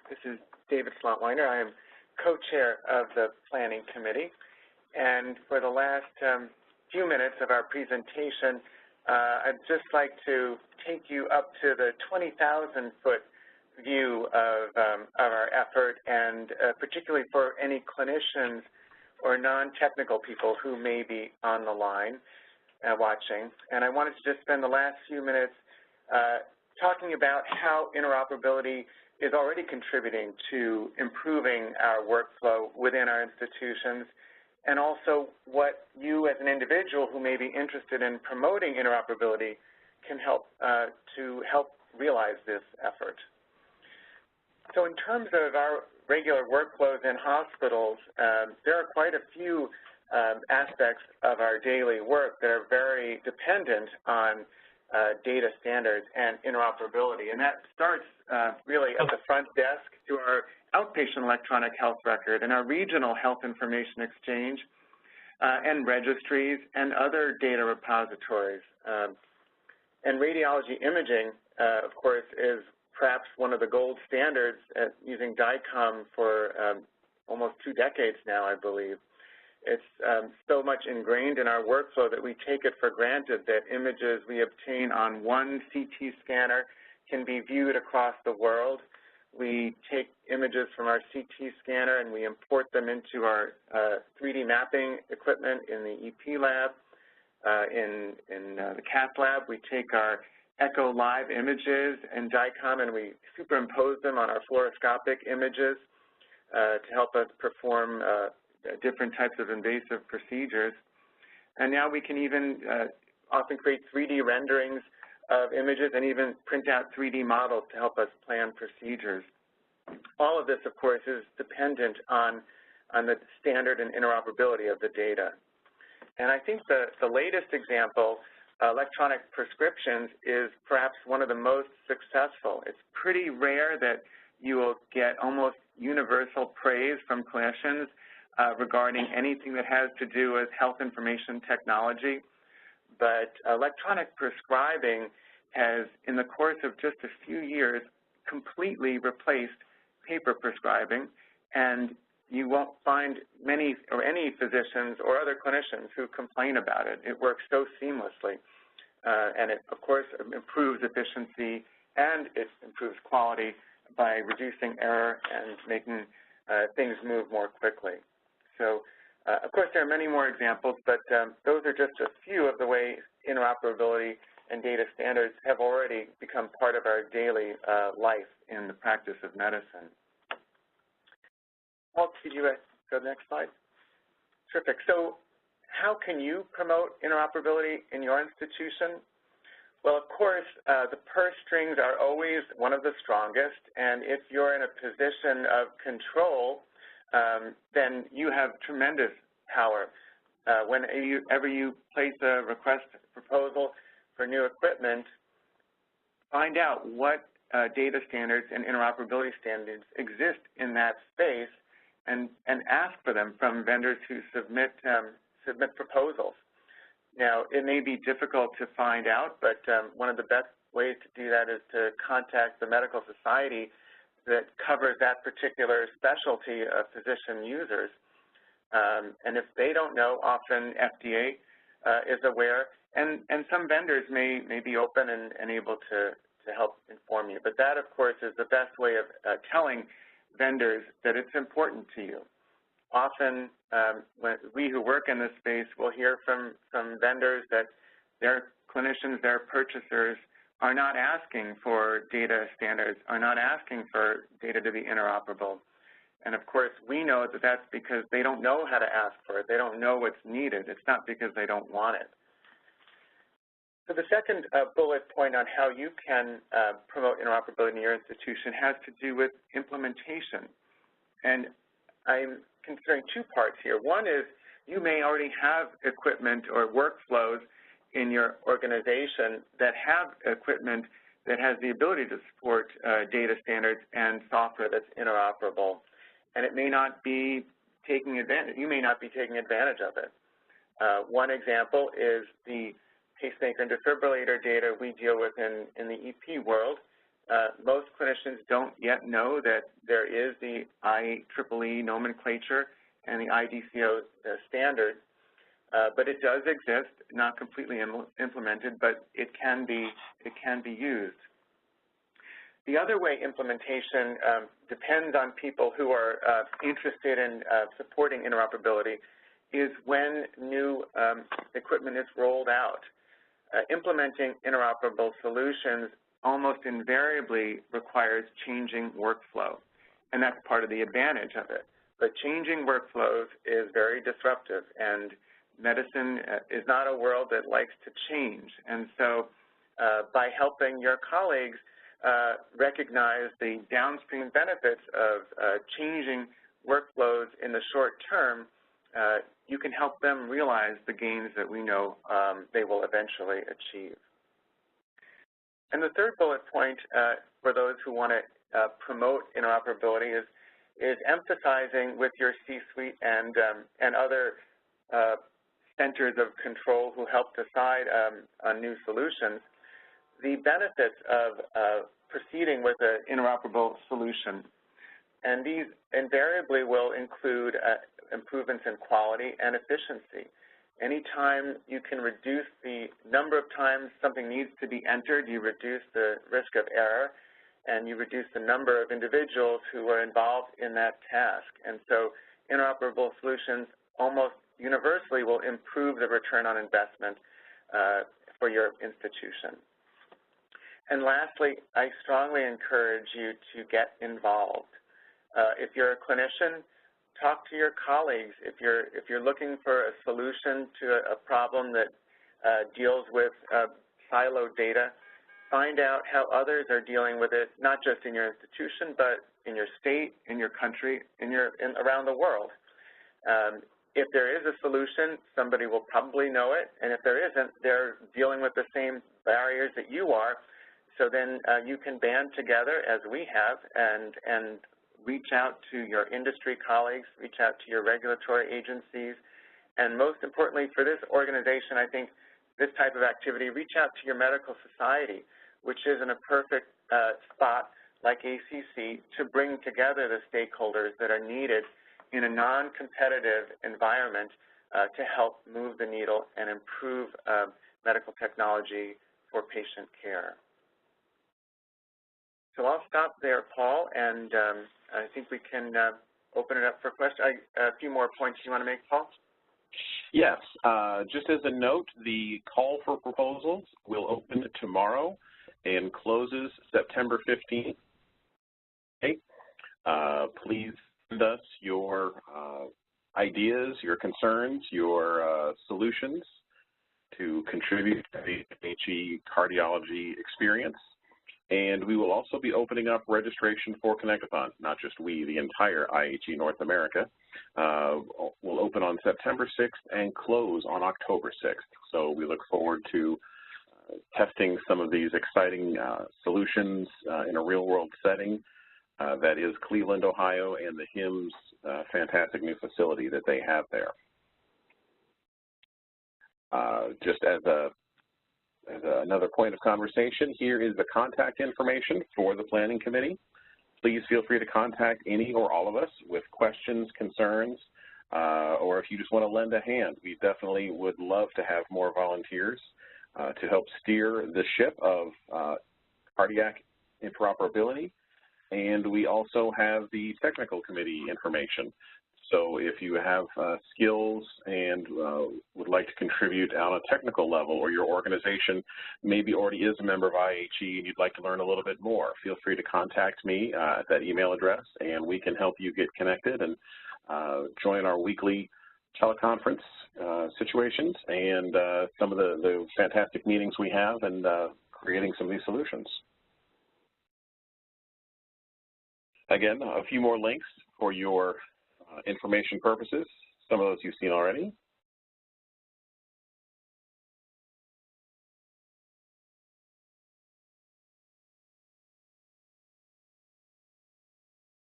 This is David Slotwiner. I am co-chair of the Planning Committee. And for the last few minutes of our presentation, I'd just like to take you up to the 20,000-foot view of our effort, and particularly for any clinicians or non-technical people who may be on the line watching. And I wanted to just spend the last few minutes talking about how interoperability is already contributing to improving our workflow within our institutions, and also what you as an individual who may be interested in promoting interoperability can help to help realize this effort. So in terms of our regular workflows in hospitals, there are quite a few aspects of our daily work that are very dependent on data standards and interoperability, and that starts really at the front desk to our outpatient electronic health record and our regional health information exchange and registries and other data repositories. And radiology imaging, of course, is perhaps one of the gold standards at using DICOM for almost 2 decades now, I believe. It's so much ingrained in our workflow that we take it for granted that images we obtain on one CT scanner can be viewed across the world. We take images from our CT scanner and we import them into our 3D mapping equipment in the EP lab. In the cath lab, we take our Echo Live images in DICOM and we superimpose them on our fluoroscopic images to help us perform different types of invasive procedures. And now we can even often create 3D renderings of images and even print out 3D models to help us plan procedures. All of this, of course, is dependent on the standard and interoperability of the data. And I think the latest example, electronic prescriptions, is perhaps one of the most successful. It's pretty rare that you will get almost universal praise from clinicians regarding anything that has to do with health information technology. But electronic prescribing has, in the course of just a few years, completely replaced paper prescribing, and you won't find many or any physicians or other clinicians who complain about it. It works so seamlessly, and it, of course, improves efficiency and it improves quality by reducing error and making things move more quickly. So, of course, there are many more examples, but those are just a few of the ways interoperability and data standards have already become part of our daily life in the practice of medicine. Paul, could you go to the next slide? Terrific. So how can you promote interoperability in your institution? Well, of course, the purse strings are always one of the strongest, and if you're in a position of control, then you have tremendous power. Whenever you place a request proposal for new equipment, find out what data standards and interoperability standards exist in that space and ask for them from vendors who submit proposals. Now, it may be difficult to find out, but one of the best ways to do that is to contact the medical society that covers that particular specialty of physician users. And if they don't know, often FDA is aware, and some vendors may be open and able to help inform you. But that, of course, is the best way of telling vendors that it's important to you. Often, when we who work in this space will hear from vendors that their clinicians, their purchasers, are not asking for data standards, are not asking for data to be interoperable. And of course, we know that that's because they don't know how to ask for it. They don't know what's needed. It's not because they don't want it. So the second bullet point on how you can promote interoperability in your institution has to do with implementation. And I'm considering 2 parts here. One is you may already have equipment or workflows in your organization that have equipment that has the ability to support data standards and software that's interoperable. And it may not be taking advantage, you may not be taking advantage of it. One example is the pacemaker and defibrillator data we deal with in the EP world. Most clinicians don't yet know that there is the IEEE nomenclature and the IDCO standard, but it does exist, not completely implemented, but it can be used. The other way implementation depends on people who are interested in supporting interoperability is when new equipment is rolled out. Implementing interoperable solutions almost invariably requires changing workflow, and that's part of the advantage of it. But changing workflows is very disruptive, and medicine is not a world that likes to change. And so by helping your colleagues recognize the downstream benefits of changing workflows in the short term, you can help them realize the gains that we know they will eventually achieve. And the third bullet point for those who want to promote interoperability is emphasizing with your C-suite and other centers of control who help decide on new solutions the benefits of proceeding with an interoperable solution. And these invariably will include improvements in quality and efficiency. Anytime you can reduce the number of times something needs to be entered, you reduce the risk of error, and you reduce the number of individuals who are involved in that task. And so interoperable solutions almost universally will improve the return on investment for your institution. And lastly, I strongly encourage you to get involved. If you're a clinician, talk to your colleagues. If you're looking for a solution to a problem that deals with siloed data, find out how others are dealing with it, not just in your institution, but in your state, in your country, around the world. If there is a solution, somebody will probably know it, and if there isn't, they're dealing with the same barriers that you are. So then you can band together, as we have, and reach out to your industry colleagues, reach out to your regulatory agencies, and most importantly for this organization, I think this type of activity, reach out to your medical society, which is in a perfect spot like ACC to bring together the stakeholders that are needed in a non-competitive environment to help move the needle and improve medical technology for patient care. So I'll stop there, Paul, and I think we can open it up for questions. A few more points you want to make, Paul? Yes. Just as a note, the call for proposals will open tomorrow and closes September 15th. Okay. Please send us your ideas, your concerns, your solutions to contribute to the IHE cardiology experience. And we will also be opening up registration for Connectathon, not just we, the entire IHE North America. Will open on September 6th and close on October 6th. So we look forward to testing some of these exciting solutions in a real-world setting. That is Cleveland, Ohio, and the HIMSS fantastic new facility that they have there. Just as another point of conversation, here is the contact information for the Planning Committee. Please feel free to contact any or all of us with questions, concerns, or if you just want to lend a hand. We definitely would love to have more volunteers to help steer the ship of cardiac interoperability. And we also have the technical committee information. So if you have skills and would like to contribute on a technical level, or your organization maybe already is a member of IHE and you'd like to learn a little bit more, feel free to contact me at that email address, and we can help you get connected and join our weekly teleconference situations and some of the fantastic meetings we have and creating some of these solutions. Again, a few more links for your information purposes. Some of those you've seen already.